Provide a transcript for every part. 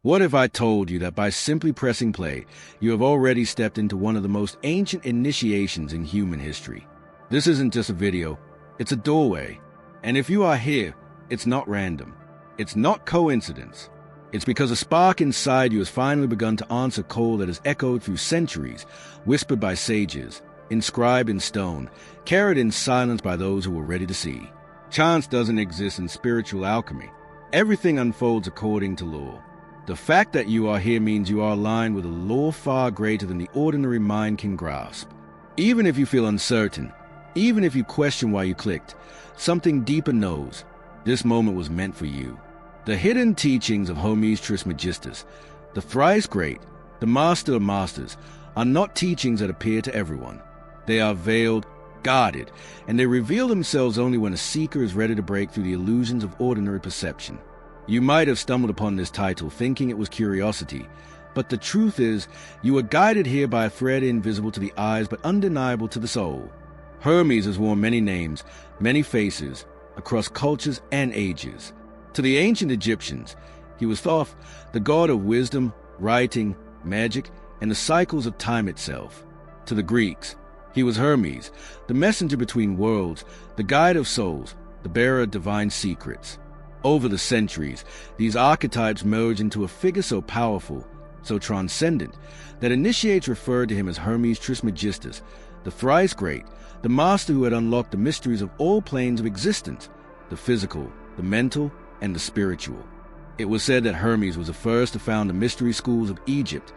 What if I told you that by simply pressing play, you have already stepped into one of the most ancient initiations in human history? This isn't just a video, it's a doorway. And if you are here, it's not random. It's not coincidence. It's because a spark inside you has finally begun to answer call that has echoed through centuries, whispered by sages, inscribed in stone, carried in silence by those who were ready to see. Chance doesn't exist in spiritual alchemy. Everything unfolds according to law. The fact that you are here means you are aligned with a law far greater than the ordinary mind can grasp. Even if you feel uncertain, even if you question why you clicked, something deeper knows this moment was meant for you. The hidden teachings of Hermes Trismegistus, the Thrice Great, the Master of Masters, are not teachings that appear to everyone. They are veiled, guarded, and they reveal themselves only when a seeker is ready to break through the illusions of ordinary perception. You might have stumbled upon this title thinking it was curiosity, but the truth is, you are guided here by a thread invisible to the eyes but undeniable to the soul. Hermes has worn many names, many faces, across cultures and ages. To the ancient Egyptians, he was Thoth, the god of wisdom, writing, magic, and the cycles of time itself. To the Greeks, he was Hermes, the messenger between worlds, the guide of souls, the bearer of divine secrets. Over the centuries, these archetypes merged into a figure so powerful, so transcendent, that initiates referred to him as Hermes Trismegistus, the Thrice Great, the master who had unlocked the mysteries of all planes of existence, the physical, the mental, and the spiritual. It was said that Hermes was the first to found the mystery schools of Egypt,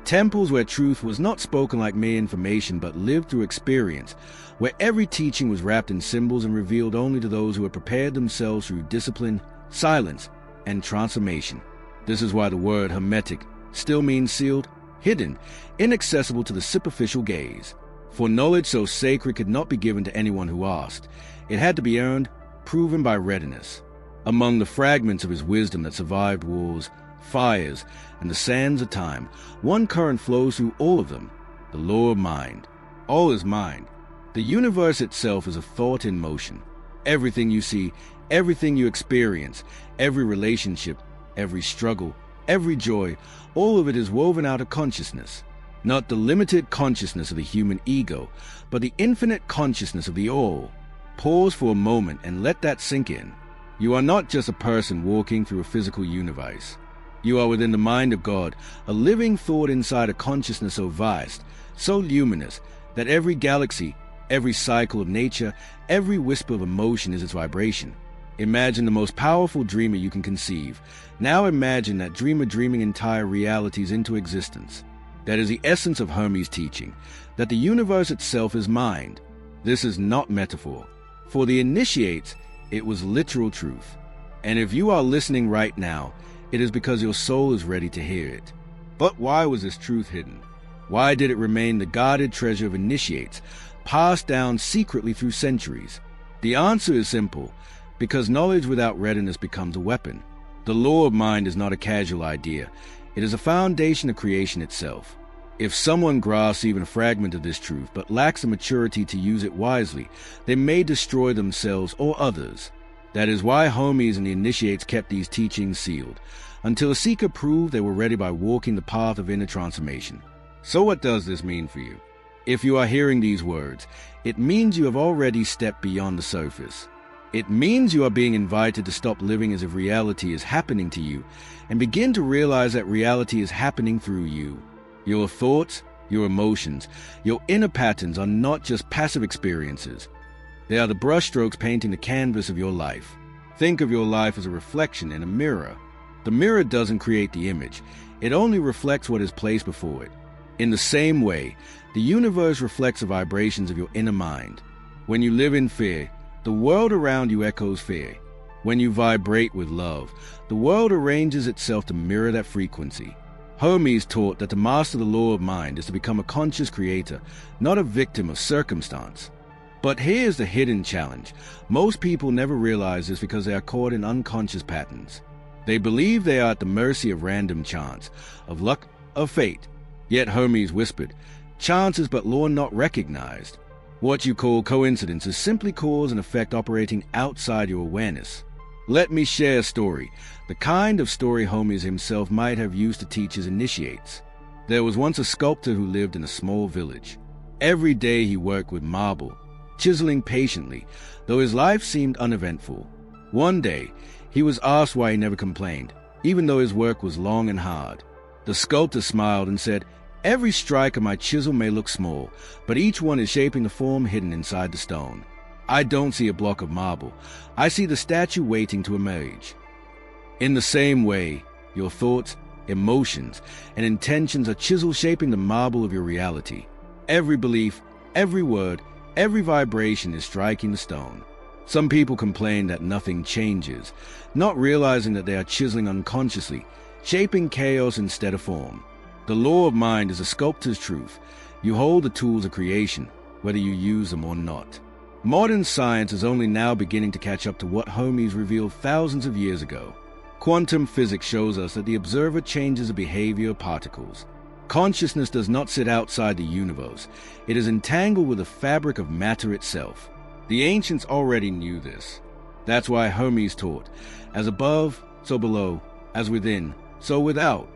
temples where truth was not spoken like mere information but lived through experience, where every teaching was wrapped in symbols and revealed only to those who had prepared themselves through discipline, silence, and transformation. This is why the word hermetic still means sealed, hidden, inaccessible to the superficial gaze. For knowledge so sacred could not be given to anyone who asked. It had to be earned, proven by readiness. Among the fragments of his wisdom that survived wars, fires, and the sands of time, one current flows through all of them, the law of mind. All is mind. The universe itself is a thought in motion. Everything you see, everything you experience, every relationship, every struggle, every joy, all of it is woven out of consciousness. Not the limited consciousness of the human ego, but the infinite consciousness of the all. Pause for a moment and let that sink in. You are not just a person walking through a physical universe. You are within the mind of God, a living thought inside a consciousness so vast, so luminous, that every galaxy, every cycle of nature, every whisper of emotion is its vibration. Imagine the most powerful dreamer you can conceive. Now imagine that dreamer dreaming entire realities into existence. That is the essence of Hermes' teaching, that the universe itself is mind. This is not metaphor. For the initiates, it was literal truth. And if you are listening right now, it is because your soul is ready to hear it. But why was this truth hidden? Why did it remain the guarded treasure of initiates, passed down secretly through centuries? The answer is simple, because knowledge without readiness becomes a weapon. The law of mind is not a casual idea. It is a foundation of creation itself. If someone grasps even a fragment of this truth but lacks the maturity to use it wisely, they may destroy themselves or others. That is why Hermes and the initiates kept these teachings sealed, until a seeker proved they were ready by walking the path of inner transformation. So what does this mean for you? If you are hearing these words, it means you have already stepped beyond the surface. It means you are being invited to stop living as if reality is happening to you and begin to realize that reality is happening through you. Your thoughts, your emotions, your inner patterns are not just passive experiences. They are the brushstrokes painting the canvas of your life. Think of your life as a reflection in a mirror. The mirror doesn't create the image. It only reflects what is placed before it. In the same way, the universe reflects the vibrations of your inner mind. When you live in fear, the world around you echoes fear. When you vibrate with love, the world arranges itself to mirror that frequency. Hermes taught that to master the law of mind is to become a conscious creator, not a victim of circumstance. But here's the hidden challenge. Most people never realize this because they are caught in unconscious patterns. They believe they are at the mercy of random chance, of luck, of fate. Yet Hermes whispered, chance is but law not recognized. What you call coincidence is simply cause and effect operating outside your awareness. Let me share a story, the kind of story Hermes himself might have used to teach his initiates. There was once a sculptor who lived in a small village. Every day he worked with marble, chiseling patiently, though his life seemed uneventful. One day, he was asked why he never complained, even though his work was long and hard. The sculptor smiled and said, "Every strike of my chisel may look small, but each one is shaping the form hidden inside the stone. I don't see a block of marble. I see the statue waiting to emerge." In the same way, your thoughts, emotions, and intentions are chisels shaping the marble of your reality. Every belief, every word, every vibration is striking the stone. Some people complain that nothing changes, not realizing that they are chiseling unconsciously, shaping chaos instead of form. The law of mind is a sculptor's truth. You hold the tools of creation, whether you use them or not. Modern science is only now beginning to catch up to what Hermes revealed thousands of years ago. Quantum physics shows us that the observer changes the behavior of particles. Consciousness does not sit outside the universe. It is entangled with the fabric of matter itself. The ancients already knew this. That's why Hermes taught, as above, so below, as within, so without.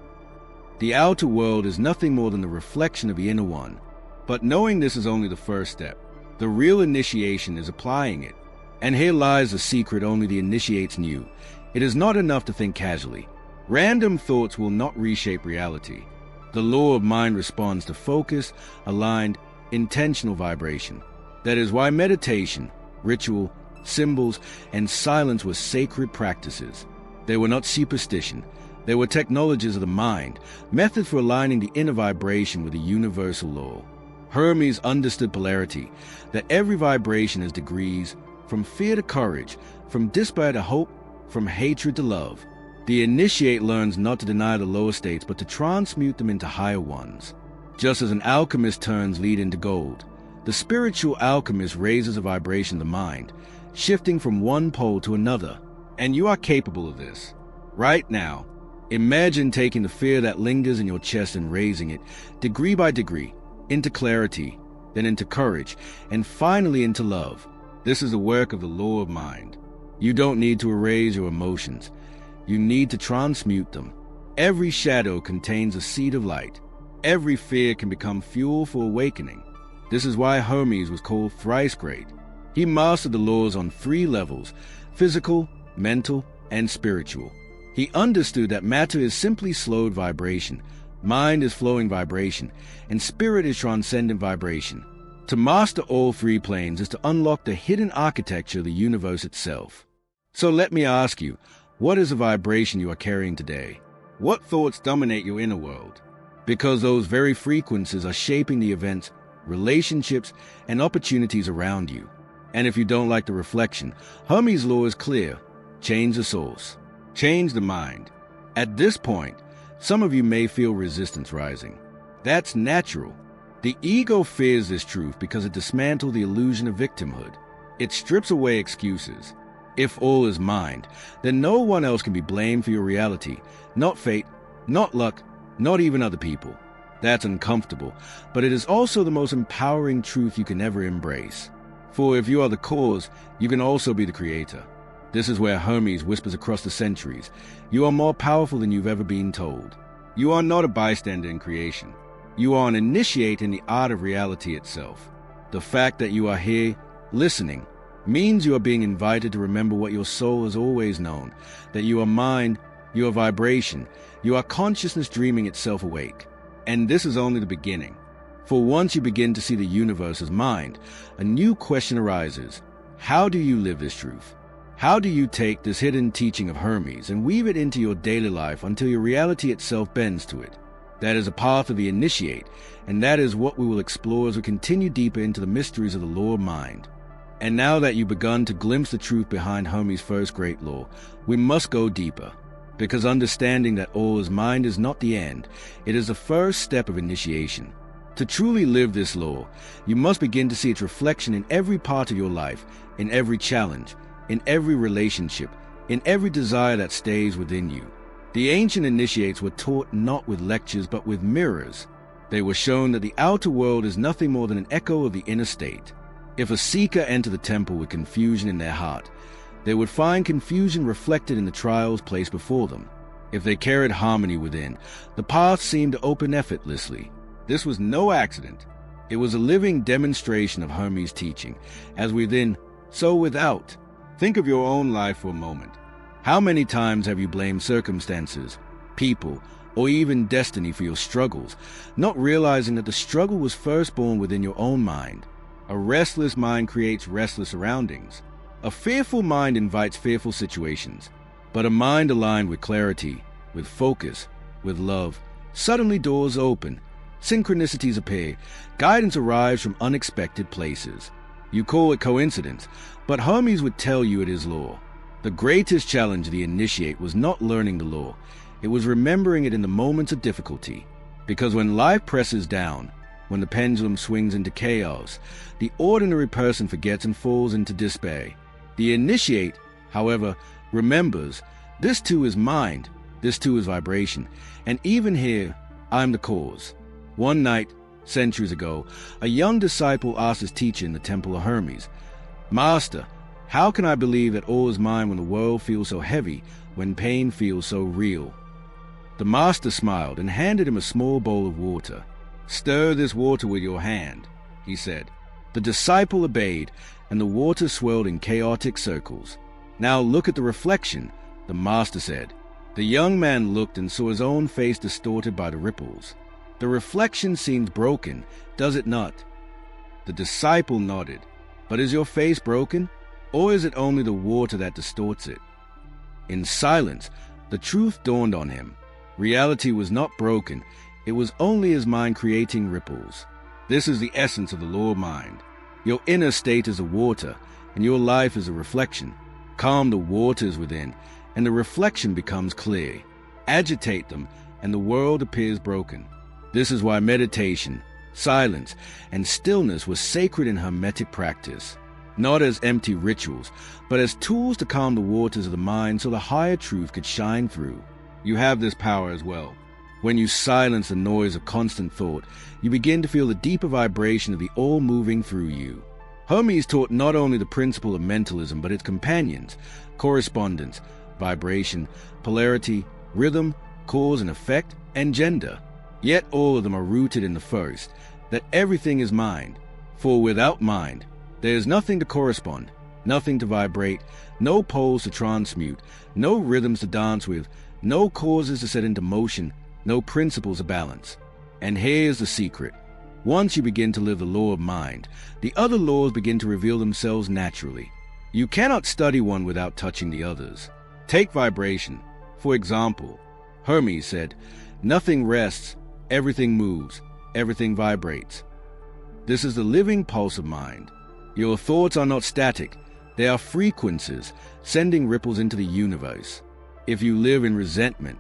The outer world is nothing more than the reflection of the inner one. But knowing this is only the first step. The real initiation is applying it. And here lies the secret only the initiates knew. It is not enough to think casually. Random thoughts will not reshape reality. The law of mind responds to focus, aligned, intentional vibration. That is why meditation, ritual, symbols, and silence were sacred practices. They were not superstition. They were technologies of the mind, methods for aligning the inner vibration with the universal law. Hermes understood polarity, that every vibration is degrees, from fear to courage, from despair to hope, from hatred to love. The initiate learns not to deny the lower states, but to transmute them into higher ones. Just as an alchemist turns lead into gold, the spiritual alchemist raises a vibration of the mind, shifting from one pole to another. And you are capable of this. Right now, imagine taking the fear that lingers in your chest and raising it, degree by degree, into clarity, then into courage, and finally into love. This is the work of the law of mind. You don't need to erase your emotions. You need to transmute them. Every shadow contains a seed of light. Every fear can become fuel for awakening. This is why Hermes was called Thrice Great. He mastered the laws on 3 levels: physical, mental, and spiritual. He understood that matter is simply slowed vibration, mind is flowing vibration, and spirit is transcendent vibration. To master all 3 planes is to unlock the hidden architecture of the universe itself. So let me ask you, what is the vibration you are carrying today? What thoughts dominate your inner world? Because those very frequencies are shaping the events, relationships, and opportunities around you. And if you don't like the reflection, Hermes' law is clear. Change the source. Change the mind. At this point, some of you may feel resistance rising. That's natural. The ego fears this truth because it dismantles the illusion of victimhood. It strips away excuses. If all is mind, then no one else can be blamed for your reality. Not fate, not luck, not even other people. That's uncomfortable, but it is also the most empowering truth you can ever embrace. For if you are the cause, you can also be the creator. This is where Hermes whispers across the centuries. You are more powerful than you've ever been told. You are not a bystander in creation. You are an initiate in the art of reality itself. The fact that you are here, listening, means you are being invited to remember what your soul has always known, that you are mind, you are vibration, you are consciousness dreaming itself awake. And this is only the beginning. For once you begin to see the universe as mind, a new question arises. How do you live this truth? How do you take this hidden teaching of Hermes and weave it into your daily life until your reality itself bends to it? That is a path of the initiate, and that is what we will explore as we continue deeper into the mysteries of the law of mind. And now that you've begun to glimpse the truth behind Hermes' first great law, we must go deeper. Because understanding that all is mind is not the end, it is the first step of initiation. To truly live this law, you must begin to see its reflection in every part of your life, in every challenge, in every relationship, in every desire that stays within you. The ancient initiates were taught not with lectures but with mirrors. They were shown that the outer world is nothing more than an echo of the inner state. If a seeker entered the temple with confusion in their heart, they would find confusion reflected in the trials placed before them. If they carried harmony within, the path seemed to open effortlessly. This was no accident. It was a living demonstration of Hermes' teaching. As within, so without. Think of your own life for a moment. How many times have you blamed circumstances, people, or even destiny for your struggles, not realizing that the struggle was first born within your own mind? A restless mind creates restless surroundings. A fearful mind invites fearful situations. But a mind aligned with clarity, with focus, with love, suddenly doors open, synchronicities appear, guidance arrives from unexpected places. You call it coincidence, but Hermes would tell you it is law. The greatest challenge of the initiate was not learning the law, it was remembering it in the moments of difficulty. Because when life presses down, when the pendulum swings into chaos, the ordinary person forgets and falls into despair. The initiate, however, remembers, this too is mind, this too is vibration, and even here, I'm the cause. One night, centuries ago, a young disciple asked his teacher in the temple of Hermes, "Master, how can I believe that all is mine when the world feels so heavy, when pain feels so real?" The master smiled and handed him a small bowl of water. "Stir this water with your hand," he said. The disciple obeyed, and the water swirled in chaotic circles. "Now look at the reflection," the master said. The young man looked and saw his own face distorted by the ripples. "The reflection seems broken, does it not?" The disciple nodded. "But is your face broken, or is it only the water that distorts it?" In silence, the truth dawned on him. Reality was not broken, it was only his mind creating ripples. This is the essence of the law of mind. Your inner state is a water, and your life is a reflection. Calm the waters within, and the reflection becomes clear. Agitate them, and the world appears broken. This is why meditation, silence, and stillness was sacred in Hermetic practice, not as empty rituals, but as tools to calm the waters of the mind so the higher truth could shine through. You have this power as well. When you silence the noise of constant thought, you begin to feel the deeper vibration of the all moving through you. Hermes taught not only the principle of mentalism, but its companions, correspondence, vibration, polarity, rhythm, cause and effect, and gender. Yet all of them are rooted in the first, that everything is mind. For without mind, there is nothing to correspond, nothing to vibrate, no poles to transmute, no rhythms to dance with, no causes to set into motion, no principles to balance. And here's the secret. Once you begin to live the law of mind, the other laws begin to reveal themselves naturally. You cannot study one without touching the others. Take vibration. For example, Hermes said, "Nothing rests, everything moves, everything vibrates." This is the living pulse of mind. Your thoughts are not static, they are frequencies, sending ripples into the universe. If you live in resentment,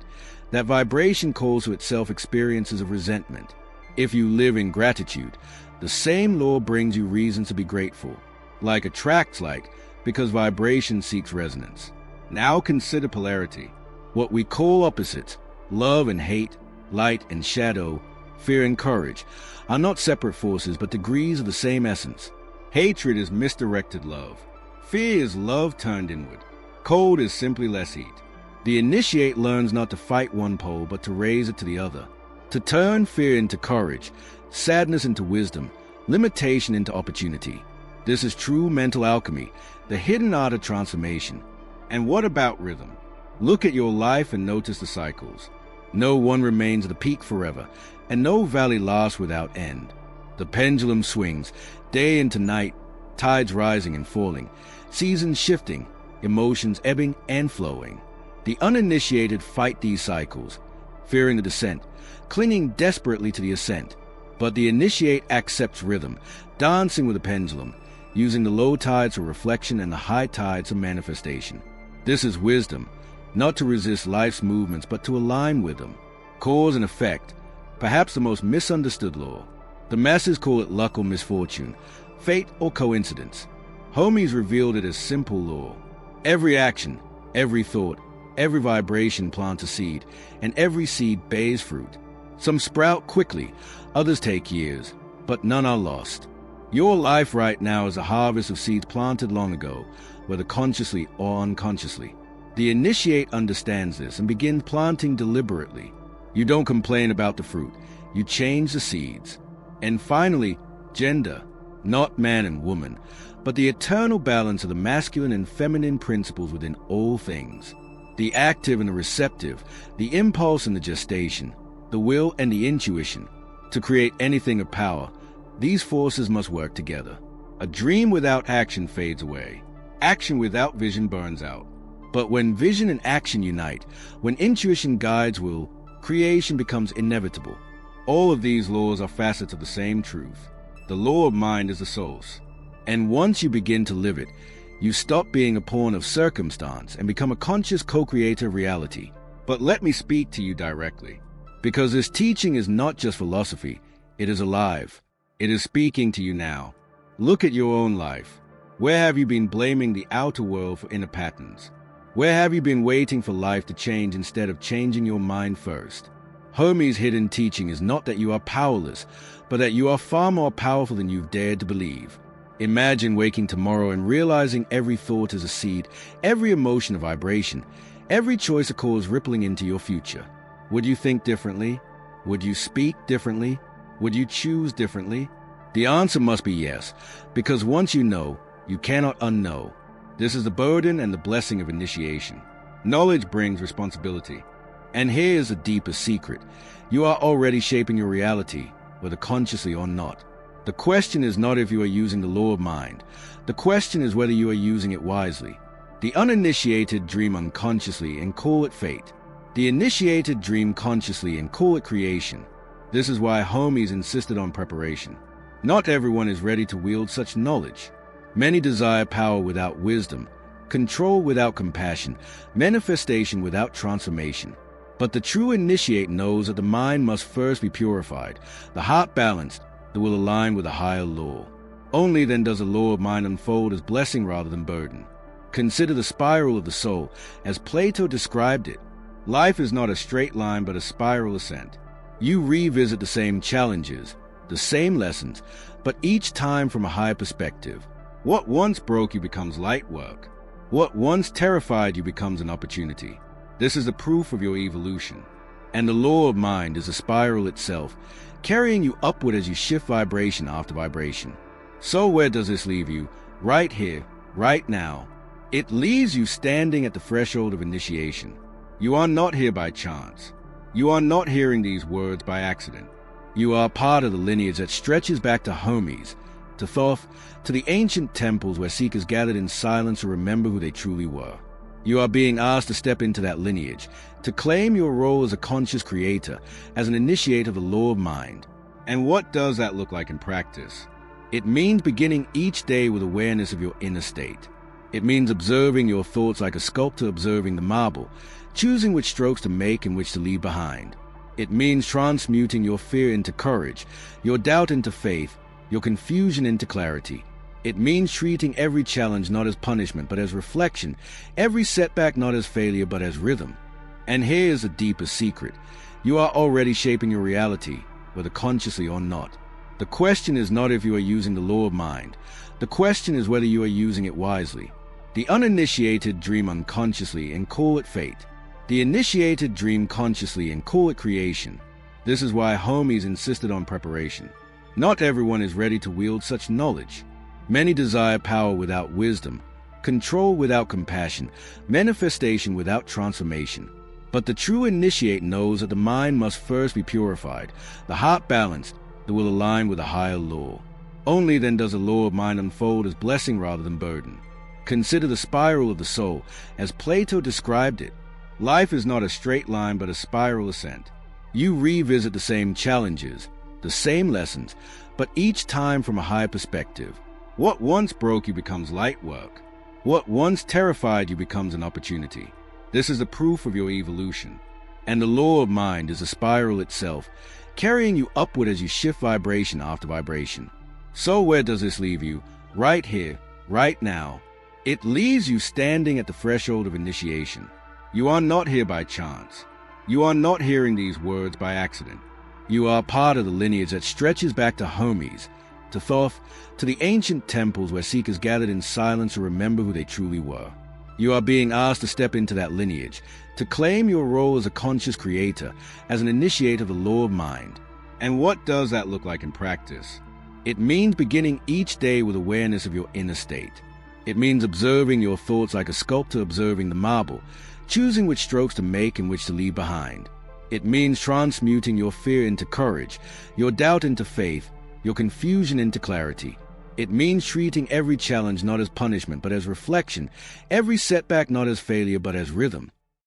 that vibration calls to itself experiences of resentment. If you live in gratitude, the same law brings you reasons to be grateful. Like attracts like, because vibration seeks resonance. Now consider polarity. What we call opposites, love and hate, light and shadow, fear and courage, are not separate forces but degrees of the same essence. Hatred is misdirected love. Fear is love turned inward. Cold is simply less heat. The initiate learns not to fight one pole but to raise it to the other. To turn fear into courage, sadness into wisdom, limitation into opportunity. This is true mental alchemy, the hidden art of transformation. And what about rhythm? Look at your life and notice the cycles. No one remains at the peak forever, and no valley lasts without end. The pendulum swings, day into night, tides rising and falling, seasons shifting, emotions ebbing and flowing. The uninitiated fight these cycles, fearing the descent, clinging desperately to the ascent. But the initiate accepts rhythm, dancing with the pendulum, using the low tides for reflection and the high tides of manifestation. This is wisdom, not to resist life's movements but to align with them. Cause and effect, perhaps the most misunderstood law. The masses call it luck or misfortune, fate or coincidence. Hermes revealed it as simple law. Every action, every thought, every vibration plants a seed, and every seed bears fruit. Some sprout quickly, others take years, but none are lost. Your life right now is a harvest of seeds planted long ago, whether consciously or unconsciously. The initiate understands this and begins planting deliberately. You don't complain about the fruit, you change the seeds. And finally, gender, not man and woman, but the eternal balance of the masculine and feminine principles within all things. The active and the receptive, the impulse and the gestation, the will and the intuition. To create anything of power, these forces must work together. A dream without action fades away. Action without vision burns out. But when vision and action unite, when intuition guides will, creation becomes inevitable. All of these laws are facets of the same truth. The law of mind is the source. And once you begin to live it, you stop being a pawn of circumstance and become a conscious co-creator of reality. But let me speak to you directly, because this teaching is not just philosophy, it is alive. It is speaking to you now. Look at your own life. Where have you been blaming the outer world for inner patterns? Where have you been waiting for life to change instead of changing your mind first? Hermes' hidden teaching is not that you are powerless, but that you are far more powerful than you've dared to believe. Imagine waking tomorrow and realizing every thought is a seed, every emotion a vibration, every choice a cause rippling into your future. Would you think differently? Would you speak differently? Would you choose differently? The answer must be yes, because once you know, you cannot unknow. This is the burden and the blessing of initiation. Knowledge brings responsibility. And here is the deepest secret. You are already shaping your reality, whether consciously or not. The question is not if you are using the law of mind. The question is whether you are using it wisely. The uninitiated dream unconsciously and call it fate. The initiated dream consciously and call it creation. This is why Hermes insisted on preparation. Not everyone is ready to wield such knowledge. Many desire power without wisdom, control without compassion, manifestation without transformation. But the true initiate knows that the mind must first be purified, the heart balanced, the will aligned with a higher law. Only then does the law of mind unfold as blessing rather than burden. Consider the spiral of the soul, as Plato described it. Life is not a straight line but a spiral ascent. You revisit the same challenges, the same lessons, but each time from a higher perspective. What once broke you becomes light work. What once terrified you becomes an opportunity. This is the proof of your evolution. And the law of mind is a spiral itself, carrying you upward as you shift vibration after vibration. So where does this leave you? Right here, right now. It leaves you standing at the threshold of initiation. You are not here by chance. You are not hearing these words by accident. You are part of the lineage that stretches back to Hermes, to Thoth, to the ancient temples where seekers gathered in silence to remember who they truly were. You are being asked to step into that lineage, to claim your role as a conscious creator, as an initiate of the law of mind. And what does that look like in practice? It means beginning each day with awareness of your inner state. It means observing your thoughts like a sculptor observing the marble, choosing which strokes to make and which to leave behind. It means transmuting your fear into courage, your doubt into faith, your confusion into clarity. It means treating every challenge not as punishment but as reflection, every setback not as failure but as rhythm. And here is the deepest secret. You are already shaping your reality, whether consciously or not. The question is not if you are using the law of mind. The question is whether you are using it wisely. The uninitiated dream unconsciously and call it fate. The initiated dream consciously and call it creation. This is why Hermes insisted on preparation. Not everyone is ready to wield such knowledge. Many desire power without wisdom, control without compassion, manifestation without transformation. But the true initiate knows that the mind must first be purified, the heart balanced, the will aligned with a higher law. Only then does the law of mind unfold as blessing rather than burden. Consider the spiral of the soul, as Plato described it. Life is not a straight line but a spiral ascent. You revisit the same challenges, the same lessons, but each time from a higher perspective. What once broke you becomes light work. What once terrified you becomes an opportunity. This is the proof of your evolution. And the law of mind is a spiral itself, carrying you upward as you shift vibration after vibration. So where does this leave you? Right here, right now. It leaves you standing at the threshold of initiation. You are not here by chance. You are not hearing these words by accident. You are part of the lineage that stretches back to Hermes, to Thoth, to the ancient temples where seekers gathered in silence to remember who they truly were. You are being asked to step into that lineage, to claim your role as a conscious creator, as an initiator of the law of mind. And what does that look like in practice? It means beginning each day with awareness of your inner state. It means observing your thoughts like a sculptor observing the marble, choosing which strokes to make and which to leave behind. It means transmuting your fear into courage, your doubt into faith, your confusion into clarity. It means treating every challenge not as punishment but as reflection, every setback not as failure but as rhythm.